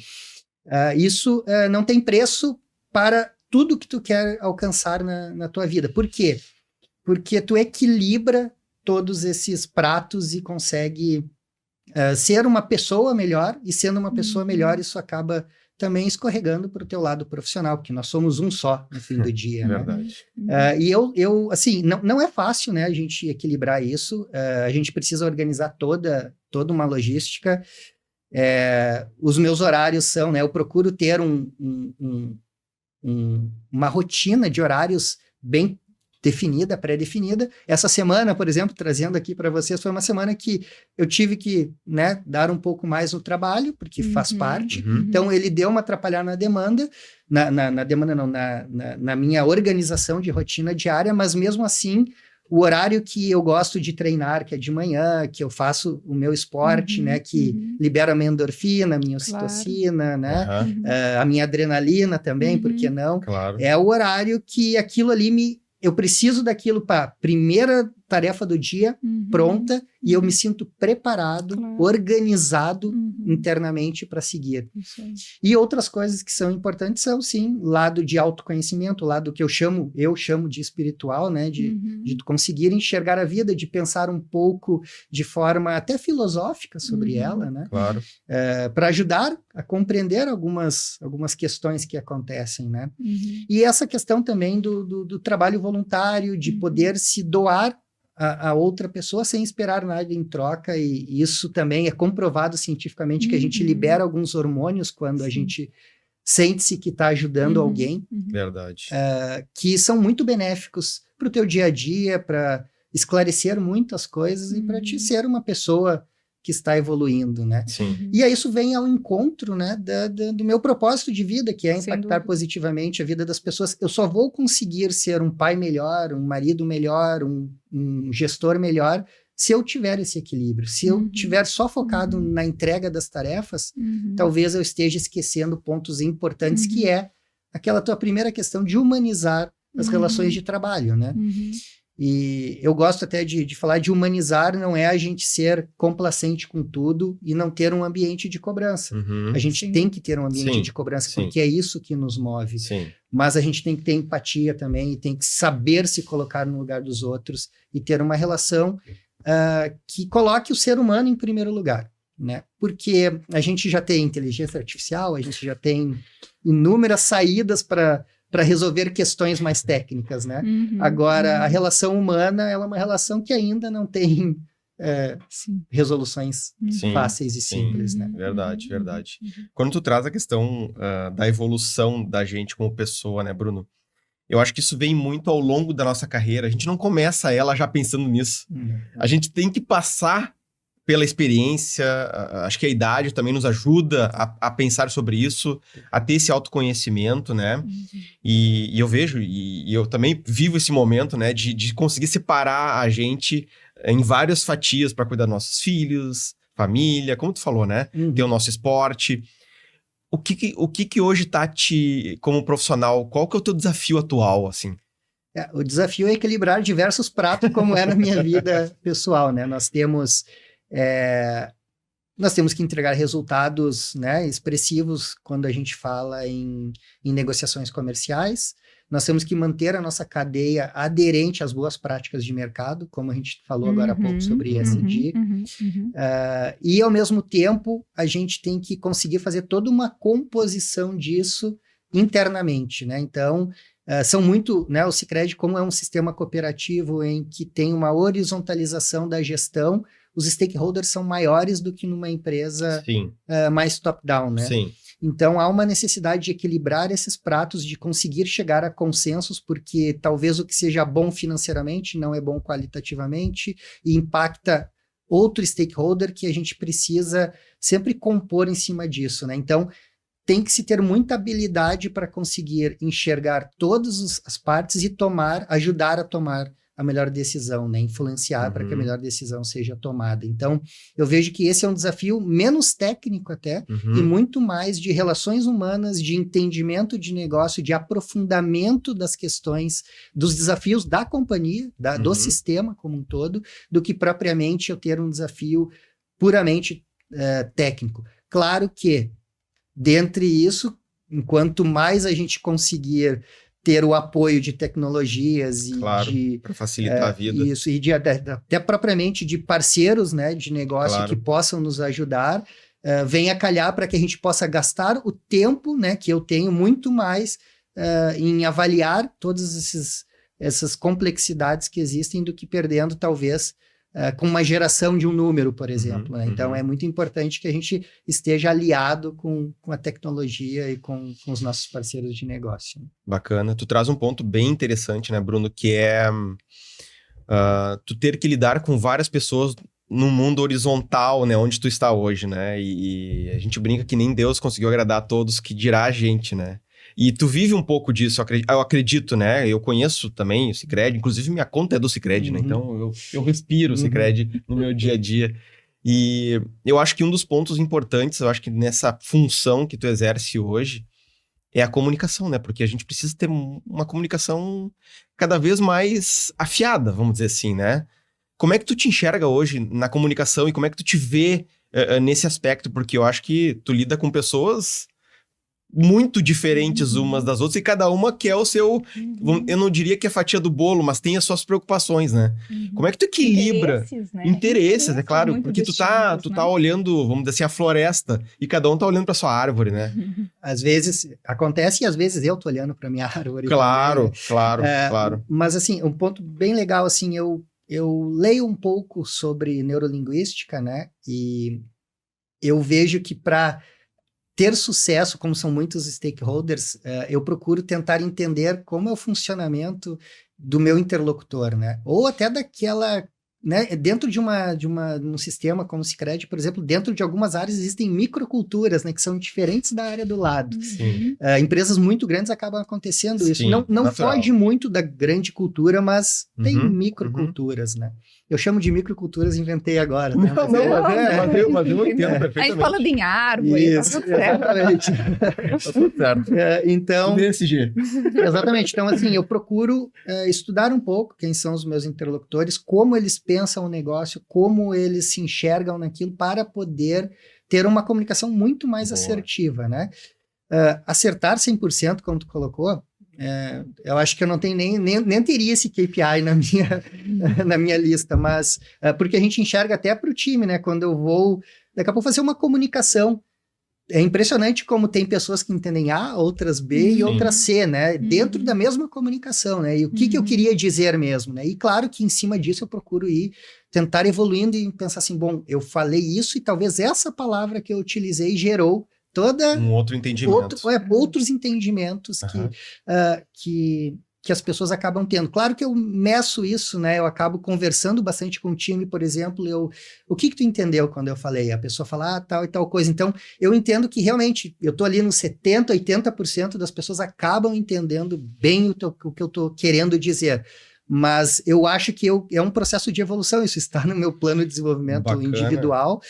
Isso não tem preço para tudo que tu quer alcançar na tua vida. Por quê? Porque tu equilibra todos esses pratos e consegue ser uma pessoa melhor, e sendo uma pessoa melhor, isso acaba também escorregando para o teu lado profissional, porque nós somos um só no fim do dia. Verdade. Né? E eu assim, não é fácil, né, a gente equilibrar isso, a gente precisa organizar toda uma logística. Os meus horários são, né, eu procuro ter uma rotina de horários bem definida, pré-definida. Essa semana, por exemplo, trazendo aqui para vocês, foi uma semana que eu tive que, né, dar um pouco mais no trabalho, porque faz parte. Então, ele deu uma atrapalhada na demanda, na minha organização de rotina diária, mas mesmo assim, o horário que eu gosto de treinar, que é de manhã, que eu faço o meu esporte, né, que libera a minha endorfina, a minha ocitocina, né, a minha adrenalina também, por que não? Claro. É o horário que aquilo ali eu preciso daquilo para a primeira tarefa do dia pronta, e eu me sinto preparado, organizado internamente para seguir. E outras coisas que são importantes são, sim, lado de autoconhecimento, lado que eu chamo de espiritual, né? De conseguir enxergar a vida, de pensar um pouco de forma até filosófica sobre ela, né? Claro. Para ajudar a compreender algumas questões que acontecem, né? E essa questão também do trabalho voluntário, de poder se doar a outra pessoa sem esperar nada em troca, e isso também é comprovado cientificamente, que a gente libera alguns hormônios quando a gente sente-se que está ajudando alguém. Verdade. Que são muito benéficos para o teu dia a dia, para esclarecer muitas coisas e para te ser uma pessoa que está evoluindo, né? Sim. E aí isso vem ao encontro, né, do meu propósito de vida, que é impactar positivamente a vida das pessoas. Eu só vou conseguir ser um pai melhor, um marido melhor, um gestor melhor, se eu tiver esse equilíbrio. Se eu tiver só focado na entrega das tarefas, talvez eu esteja esquecendo pontos importantes, que é aquela tua primeira questão de humanizar as relações de trabalho, né? E eu gosto até de falar de humanizar, não é a gente ser complacente com tudo e não ter um ambiente de cobrança. A gente tem que ter um ambiente de cobrança, porque é isso que nos move. Mas a gente tem que ter empatia também, e tem que saber se colocar no lugar dos outros e ter uma relação que coloque o ser humano em primeiro lugar, né? Porque a gente já tem inteligência artificial, a gente já tem inúmeras saídas para resolver questões mais técnicas, né? Agora, a relação humana ela é uma relação que ainda não tem resoluções fáceis e simples, né? Verdade, verdade. Quando tu traz a questão da evolução da gente como pessoa, né, Bruno? Eu acho que isso vem muito ao longo da nossa carreira. A gente não começa ela já pensando nisso. A gente tem que passar pela experiência, acho que a idade também nos ajuda a pensar sobre isso, a ter esse autoconhecimento, né? E eu vejo, e eu também vivo esse momento, né, de conseguir separar a gente em várias fatias para cuidar dos nossos filhos, família, como tu falou, né? Ter o nosso esporte. O que hoje tá como profissional, qual que é o teu desafio atual, assim? O desafio é equilibrar diversos pratos, como é na minha vida pessoal, né? Nós temos que entregar resultados, né, expressivos quando a gente fala em negociações comerciais. Nós temos que manter a nossa cadeia aderente às boas práticas de mercado, como a gente falou agora há pouco sobre ESG. E, ao mesmo tempo, a gente tem que conseguir fazer toda uma composição disso internamente, né? Então, são muito, né, o Sicredi, como é um sistema cooperativo em que tem uma horizontalização da gestão, os stakeholders são maiores do que numa empresa mais top-down, né? Sim. Então, há uma necessidade de equilibrar esses pratos, de conseguir chegar a consensos, porque talvez o que seja bom financeiramente não é bom qualitativamente e impacta outro stakeholder que a gente precisa sempre compor em cima disso, né? Então, tem que se ter muita habilidade para conseguir enxergar todas as partes e ajudar a tomar a melhor decisão, né? Influenciar para que a melhor decisão seja tomada. Então, eu vejo que esse é um desafio menos técnico até, e muito mais de relações humanas, de entendimento de negócio, de aprofundamento das questões, dos desafios da companhia, do sistema como um todo, do que propriamente eu ter um desafio puramente técnico. Claro que, dentre isso, enquanto mais a gente conseguir ter o apoio de tecnologias e para facilitar a vida. Isso, e até propriamente de parceiros, né, de negócio que possam nos ajudar, vem a calhar para que a gente possa gastar o tempo, né, que eu tenho muito mais em avaliar todas essas complexidades que existem do que perdendo, talvez, com uma geração de um número, por exemplo. Né? Então, é muito importante que a gente esteja aliado com a tecnologia e com os nossos parceiros de negócio. Bacana. Tu traz um ponto bem interessante, né, Bruno, que é tu ter que lidar com várias pessoas num mundo horizontal, né, onde tu está hoje, né? E a gente brinca que nem Deus conseguiu agradar a todos, que dirá a gente, né? E tu vive um pouco disso, eu acredito, né? Eu conheço também o Sicredi, inclusive minha conta é do Sicredi, né? Então eu respiro o Sicredi no meu dia a dia. E eu acho que um dos pontos importantes, eu acho que nessa função que tu exerce hoje, é a comunicação, né? Porque a gente precisa ter uma comunicação cada vez mais afiada, vamos dizer assim, né? Como é que tu te enxerga hoje na comunicação e como é que tu te vê nesse aspecto? Porque eu acho que tu lida com pessoas muito diferentes umas das outras, e cada uma quer o seu, eu não diria que é a fatia do bolo, mas tem as suas preocupações, né? Como é que tu equilibra? Interesses, é claro, porque tu tá olhando, vamos dizer assim, a floresta, e cada um tá olhando pra sua árvore, né? Às vezes acontece, e às vezes eu tô olhando pra minha árvore. Claro, também, né? claro. Mas assim, um ponto bem legal, assim, eu leio um pouco sobre neurolinguística, né? E eu vejo que para ter sucesso, como são muitos stakeholders, eu procuro tentar entender como é o funcionamento do meu interlocutor, né? Ou até daquela, né? Dentro de um sistema como o Sicredi, por exemplo, dentro de algumas áreas existem microculturas, né? Que são diferentes da área do lado. Empresas muito grandes acabam acontecendo isso. Não foge muito da grande cultura, mas tem microculturas, né? Eu chamo de microculturas, inventei agora. Né? Mas eu entendo perfeitamente. A gente fala em árvore, isso, tá tudo certo. Exatamente. Tá tudo certo. Então, tudo ESG. Exatamente. Então, assim, eu procuro estudar um pouco quem são os meus interlocutores, como eles pensam o negócio, como eles se enxergam naquilo, para poder ter uma comunicação muito mais assertiva, né? Acertar 100%, como tu colocou, Eu acho que eu não tenho nem teria esse KPI na minha lista, mas porque a gente enxerga até para o time, né? Quando eu vou, daqui a pouco, fazer uma comunicação. É impressionante como tem pessoas que entendem A, outras B e outras C, né? Dentro da mesma comunicação, né? E o que eu queria dizer mesmo, né? E claro que em cima disso eu procuro tentar evoluindo e pensar assim, bom, eu falei isso e talvez essa palavra que eu utilizei gerou um outro entendimento. Outros entendimentos que as pessoas acabam tendo. Claro que eu meço isso, né? Eu acabo conversando bastante com o time, por exemplo, o que tu entendeu quando eu falei? A pessoa fala, tal e tal coisa. Então, eu entendo que realmente, eu tô ali nos 70%, 80% das pessoas acabam entendendo bem o que eu tô querendo dizer. Mas eu acho que é um processo de evolução, isso está no meu plano de desenvolvimento individual,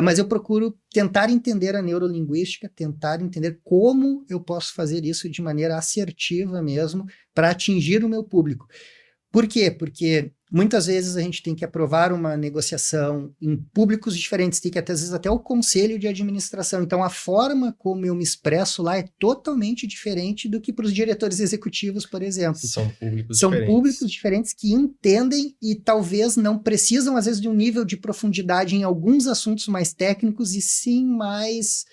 mas eu procuro tentar entender a neurolinguística, tentar entender como eu posso fazer isso de maneira assertiva mesmo, para atingir o meu público. Por quê? Porque muitas vezes a gente tem que aprovar uma negociação em públicos diferentes, tem que às vezes até o conselho de administração. Então, a forma como eu me expresso lá é totalmente diferente do que para os diretores executivos, por exemplo. São públicos diferentes que entendem e talvez não precisam, às vezes, de um nível de profundidade em alguns assuntos mais técnicos e sim mais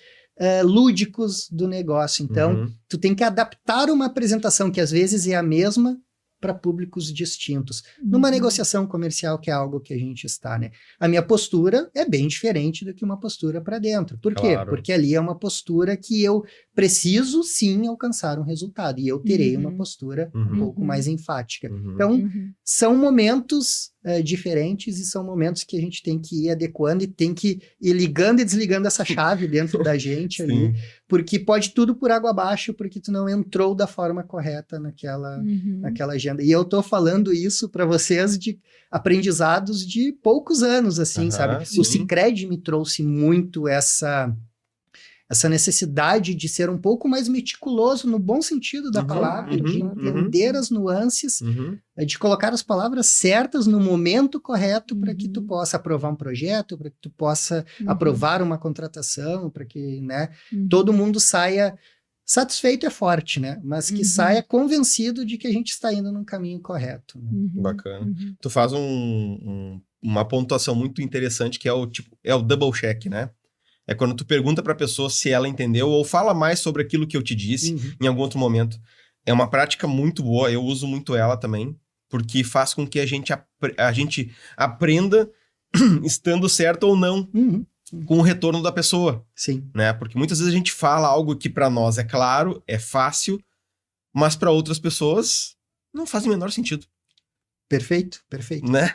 lúdicos do negócio. Então, tu tem que adaptar uma apresentação que às vezes é a mesma para públicos distintos. Numa negociação comercial, que é algo que a gente está, né? A minha postura é bem diferente do que uma postura para dentro. Por quê? Porque ali é uma postura que eu preciso, sim, alcançar um resultado. E eu terei uma postura um pouco mais enfática. Então, são momentos diferentes e são momentos que a gente tem que ir adequando e tem que ir ligando e desligando essa chave dentro da gente ali, porque pode tudo por água abaixo, porque tu não entrou da forma correta naquela agenda. E eu tô falando isso para vocês de aprendizados de poucos anos, assim, sabe? Sim. O Sicredi me trouxe muito essa necessidade de ser um pouco mais meticuloso no bom sentido da palavra, de entender as nuances, de colocar as palavras certas no momento correto para que tu possa aprovar um projeto, para que tu possa aprovar uma contratação, para que, né, todo mundo saia satisfeito, é forte, né? Mas que saia convencido de que a gente está indo num caminho correto. Né? Bacana. Tu faz uma pontuação muito interessante que é o double check, né? É quando tu pergunta para a pessoa se ela entendeu ou fala mais sobre aquilo que eu te disse em algum outro momento. É uma prática muito boa, eu uso muito ela também, porque faz com que a gente aprenda estando certo ou não com o retorno da pessoa. Sim. Né? Porque muitas vezes a gente fala algo que para nós é claro, é fácil, mas para outras pessoas não faz o menor sentido. Perfeito. Né?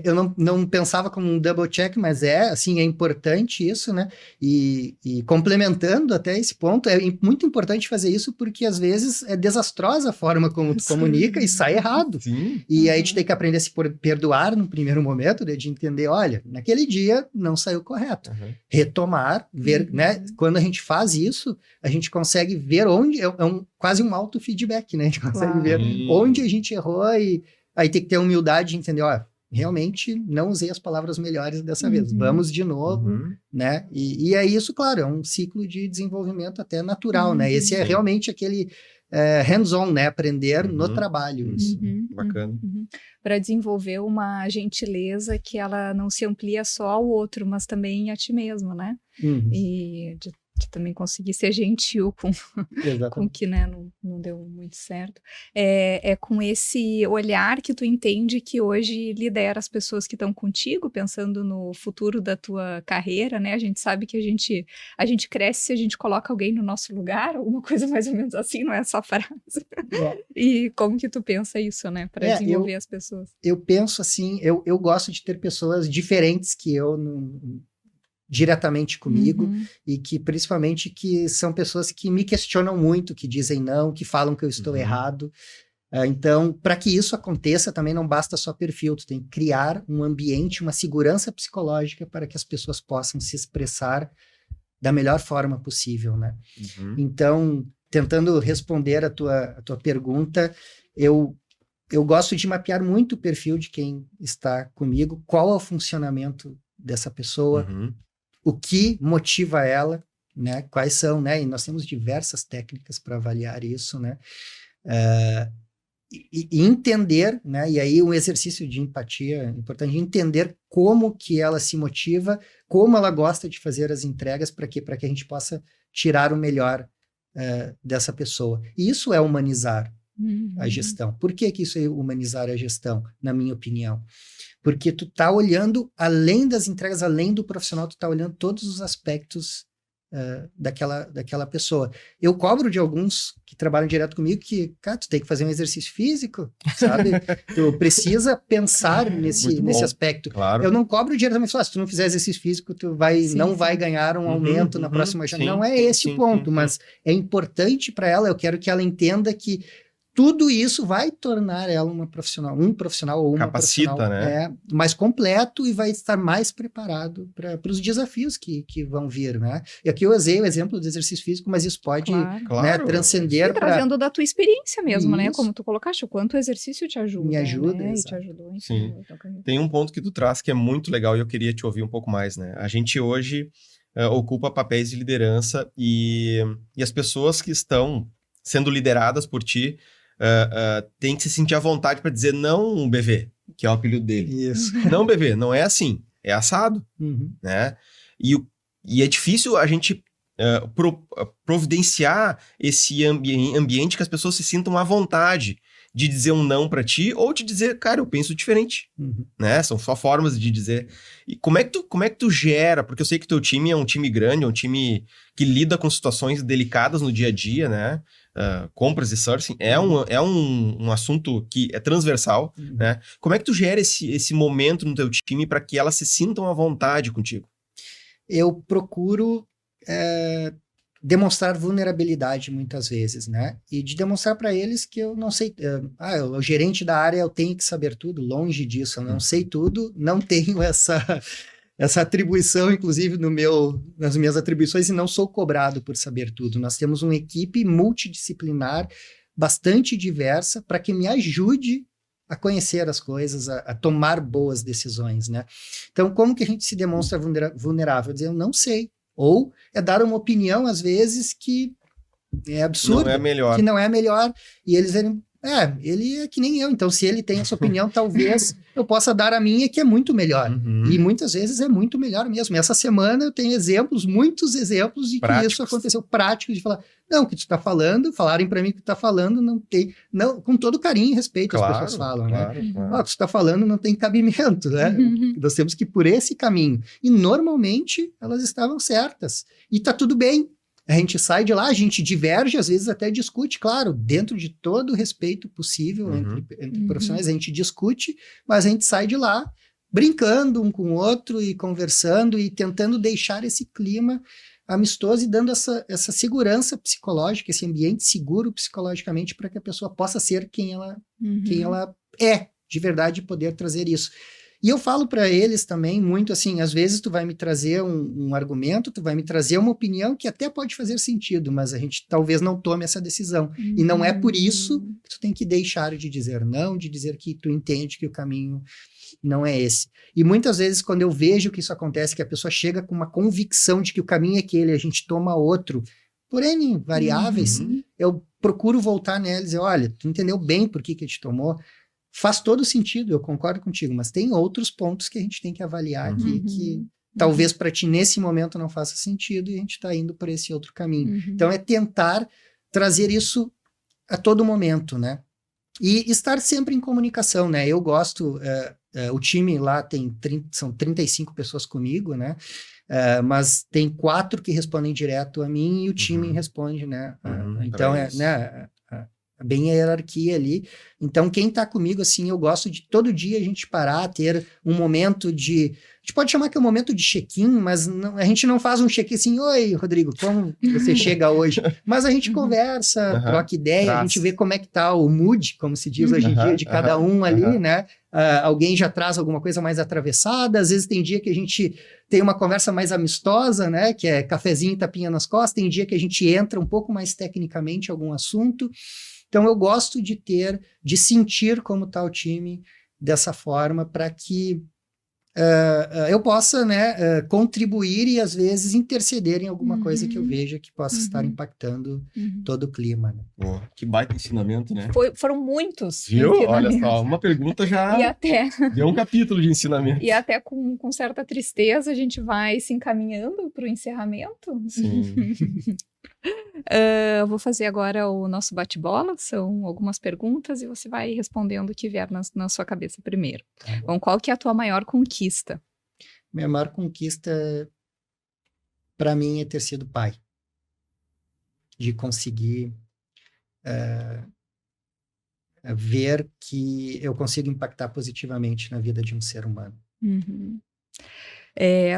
Eu não pensava como um double check, mas é importante isso, né? E complementando até esse ponto, é muito importante fazer isso porque às vezes é desastrosa a forma como tu comunica e sai errado. Sim. E aí a gente tem que aprender a se perdoar no primeiro momento, né? De entender, olha, naquele dia não saiu correto. Retomar, ver, né? Quando a gente faz isso, a gente consegue ver onde, quase um auto-feedback, né? A gente consegue ver onde a gente errou e aí tem que ter humildade de entender, ó, realmente não usei as palavras melhores dessa vez, vamos de novo, né? E é isso, claro, é um ciclo de desenvolvimento até natural, né? Esse é realmente aquele hands-on, né? Aprender no trabalho. Isso. Bacana. Para desenvolver uma gentileza que ela não se amplia só ao outro, mas também a ti mesmo, né? E de também conseguir ser gentil com o que, né, não deu muito certo. É com esse olhar que tu entende que hoje lidera as pessoas que estão contigo, pensando no futuro da tua carreira, né? A gente sabe que a gente cresce se a gente coloca alguém no nosso lugar, alguma coisa mais ou menos assim, não é essa frase. E como que tu pensa isso, né, para desenvolver as pessoas? Eu penso assim, eu gosto de ter pessoas diferentes que eu diretamente comigo e que principalmente que são pessoas que me questionam muito, que dizem não, que falam que eu estou errado. Então, para que isso aconteça, também não basta só perfil, tu tem que criar um ambiente, uma segurança psicológica para que as pessoas possam se expressar da melhor forma possível, né? Então, tentando responder a tua pergunta, eu gosto de mapear muito o perfil de quem está comigo, qual é o funcionamento dessa pessoa, o que motiva ela, né? Quais são, né? E nós temos diversas técnicas para avaliar isso, né? E entender, né? E aí um exercício de empatia é importante, entender como que ela se motiva, como ela gosta de fazer as entregas, para que a gente possa tirar o melhor dessa pessoa. E isso é humanizar a gestão. Por que isso é humanizar a gestão, na minha opinião? Porque tu tá olhando, além das entregas, além do profissional, tu tá olhando todos os aspectos daquela pessoa. Eu cobro de alguns que trabalham direto comigo que, cara, tu tem que fazer um exercício físico, sabe? Tu precisa pensar nesse aspecto. Claro. Eu não cobro diretamente, se tu não fizer exercício físico, tu não vai ganhar um aumento na próxima janela. Não é esse o ponto, mas é importante para ela, eu quero que ela entenda que tudo isso vai tornar ela um profissional ou uma profissional, né? Mais completo e vai estar mais preparado para os desafios que vão vir, né? E aqui eu usei o exemplo do exercício físico, mas isso pode transcender. E trazendo da tua experiência mesmo, né? Como tu colocaste, o quanto o exercício te ajuda. Me ajuda, né? E te ajudou. Sim. Tem um ponto que tu traz que é muito legal e eu queria te ouvir um pouco mais, né? A gente hoje ocupa papéis de liderança e as pessoas que estão sendo lideradas por ti tem que se sentir à vontade para dizer não, BV, que é o apelido dele. Isso. Não, BV, não é assim, é assado, né? E é difícil a gente providenciar esse ambiente que as pessoas se sintam à vontade de dizer um não para ti ou de dizer, cara, eu penso diferente, né? São só formas de dizer. E como é que tu gera? Porque eu sei que teu time é um time grande, é um time que lida com situações delicadas no dia a dia, né? Compras e sourcing é um assunto que é transversal, né? Como é que tu gera esse momento no teu time para que elas se sintam à vontade contigo? Eu procuro demonstrar vulnerabilidade muitas vezes, né? E de demonstrar para eles que eu não sei... o gerente da área, eu tenho que saber tudo, longe disso, eu não sei tudo, não tenho essa atribuição, inclusive, nas minhas atribuições, e não sou cobrado por saber tudo. Nós temos uma equipe multidisciplinar, bastante diversa, para que me ajude a conhecer as coisas, a tomar boas decisões, né? Então, como que a gente se demonstra vulnerável? Dizer, eu não sei. Ou é dar uma opinião, às vezes, que é absurda. Não é melhor. Que não é melhor. E eles dizem, ele é que nem eu. Então, se ele tem essa opinião, talvez eu possa dar a minha, que é muito melhor. E muitas vezes é muito melhor mesmo. Essa semana eu tenho muitos exemplos de que isso aconteceu, práticos, de falar, não, o que tu está falando, falarem para mim que tu está falando, não, com todo carinho e respeito as pessoas falam, né? O que tu está falando não tem cabimento, né? Nós temos que ir por esse caminho. E normalmente elas estavam certas. E tá tudo bem. A gente sai de lá, a gente diverge, às vezes até discute, claro, dentro de todo o respeito possível entre profissionais, a gente discute, mas a gente sai de lá brincando um com o outro e conversando e tentando deixar esse clima amistoso e dando essa segurança psicológica, esse ambiente seguro psicologicamente para que a pessoa possa ser quem ela é, de verdade, poder trazer isso. E eu falo para eles também muito assim, às vezes tu vai me trazer um argumento, tu vai me trazer uma opinião que até pode fazer sentido, mas a gente talvez não tome essa decisão. E não é por isso que tu tem que deixar de dizer não, de dizer que tu entende que o caminho não é esse. E muitas vezes quando eu vejo que isso acontece, que a pessoa chega com uma convicção de que o caminho é aquele, a gente toma outro, por N variáveis, eu procuro voltar nela e dizer, olha, tu entendeu bem por que a gente tomou. Faz todo sentido, eu concordo contigo, mas tem outros pontos que a gente tem que avaliar aqui, que talvez para ti nesse momento não faça sentido e a gente está indo por esse outro caminho. Então é tentar trazer isso a todo momento, né? E estar sempre em comunicação, né? Eu gosto, o time lá são 35 pessoas comigo, né? Mas tem 4 que respondem direto a mim e o time responde, né? Então bem a hierarquia ali. Então, quem tá comigo, assim, eu gosto de todo dia a gente parar, ter um momento de... A gente pode chamar que é um momento de check-in, mas a gente não faz um check-in assim, oi, Rodrigo, como você chega hoje? Mas a gente conversa, troca ideia, a gente vê como é que tá o mood, como se diz hoje em dia, de cada um ali, né? Alguém já traz alguma coisa mais atravessada, às vezes tem dia que a gente tem uma conversa mais amistosa, né? Que é cafezinho e tapinha nas costas, tem dia que a gente entra um pouco mais tecnicamente em algum assunto. Então, eu gosto de sentir como está o time dessa forma, para que eu possa, né, contribuir e às vezes interceder em alguma coisa que eu veja que possa estar impactando todo o clima. Né? Pô, que baita ensinamento, né? Foram muitos Viu? Olha ensinamentos. só, uma pergunta já E até, deu um capítulo de ensinamento. e até com certa tristeza a gente vai se encaminhando para o encerramento. Sim. Eu vou fazer agora o nosso bate-bola, são algumas perguntas e você vai respondendo o que vier na sua cabeça primeiro. Tá bom. Bom, qual que é a tua maior conquista? Minha maior conquista, para mim, é ter sido pai. De conseguir ver que eu consigo impactar positivamente na vida de um ser humano. Uhum.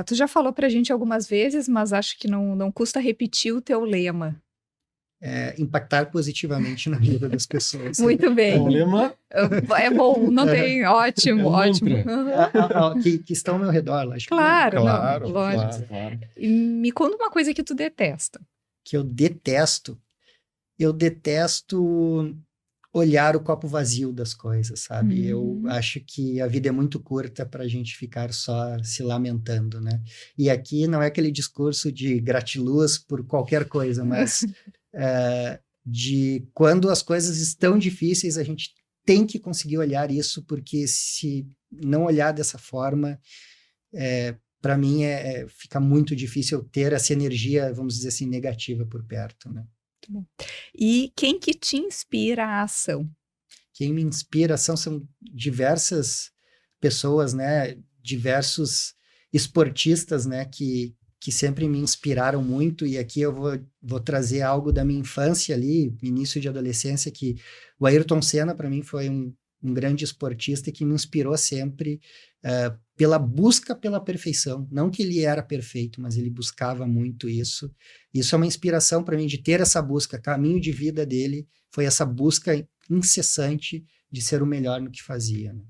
Tu já falou pra gente algumas vezes, mas acho que não custa repetir o teu lema. Impactar positivamente na vida das pessoas. Muito bem. O lema É bom, não tem. Ótimo, É um ótimo. mantra. Uhum. Que estão ao meu redor, lógico. Claro, não, claro, lógico. claro. E me conta uma coisa que tu detesta. Que eu detesto. Eu detesto olhar o copo vazio das coisas, sabe? Eu acho que a vida é muito curta para a gente ficar só se lamentando, né? E aqui não é aquele discurso de gratiluz por qualquer coisa, mas de quando as coisas estão difíceis, a gente tem que conseguir olhar isso, porque se não olhar dessa forma, para mim fica muito difícil ter essa energia, vamos dizer assim, negativa por perto, né? E quem que te inspira a ação? Quem me inspira são diversas pessoas, né? Diversos esportistas, né? Que sempre me inspiraram muito. E aqui eu vou trazer algo da minha infância ali, início de adolescência, que o Ayrton Senna, para mim, foi um grande esportista que me inspirou sempre pela busca pela perfeição. Não que ele era perfeito, mas ele buscava muito isso. Isso é uma inspiração para mim de ter essa busca. Caminho de vida dele foi essa busca incessante de ser o melhor no que fazia. Né?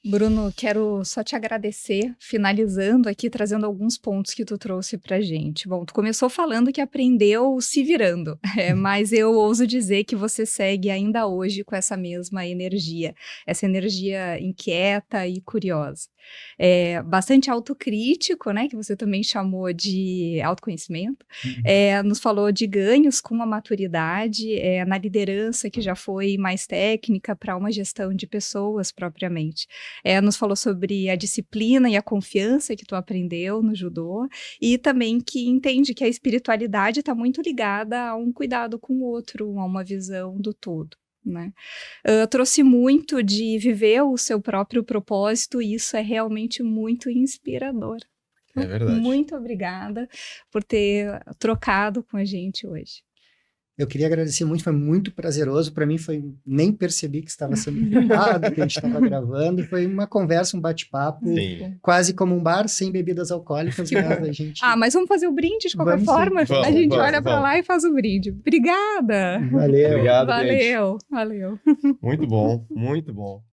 Bruno, quero só te agradecer, finalizando aqui, trazendo alguns pontos que tu trouxe pra gente. Bom, tu começou falando que aprendeu se virando, mas eu ouso dizer que você segue ainda hoje com essa mesma energia, essa energia inquieta e curiosa. Bastante autocrítico, né, que você também chamou de autoconhecimento, nos falou de ganhos com a maturidade, na liderança que já foi mais técnica para uma gestão de pessoas propriamente. Nos falou sobre a disciplina e a confiança que tu aprendeu no judô e também que entende que a espiritualidade está muito ligada a um cuidado com o outro, a uma visão do todo. Né? Trouxe muito de viver o seu próprio propósito e isso é realmente muito inspirador. É verdade. Muito obrigada por ter trocado com a gente hoje. Eu queria agradecer muito, foi muito prazeroso. Para mim, nem percebi que estava sendo gravado, que a gente estava gravando. Foi uma conversa, um bate-papo, quase como um bar, sem bebidas alcoólicas. Mas a gente... mas vamos fazer o brinde de qualquer forma. A gente olha para lá e faz o brinde. Obrigada! Valeu! Obrigado, valeu! Muito bom, muito bom.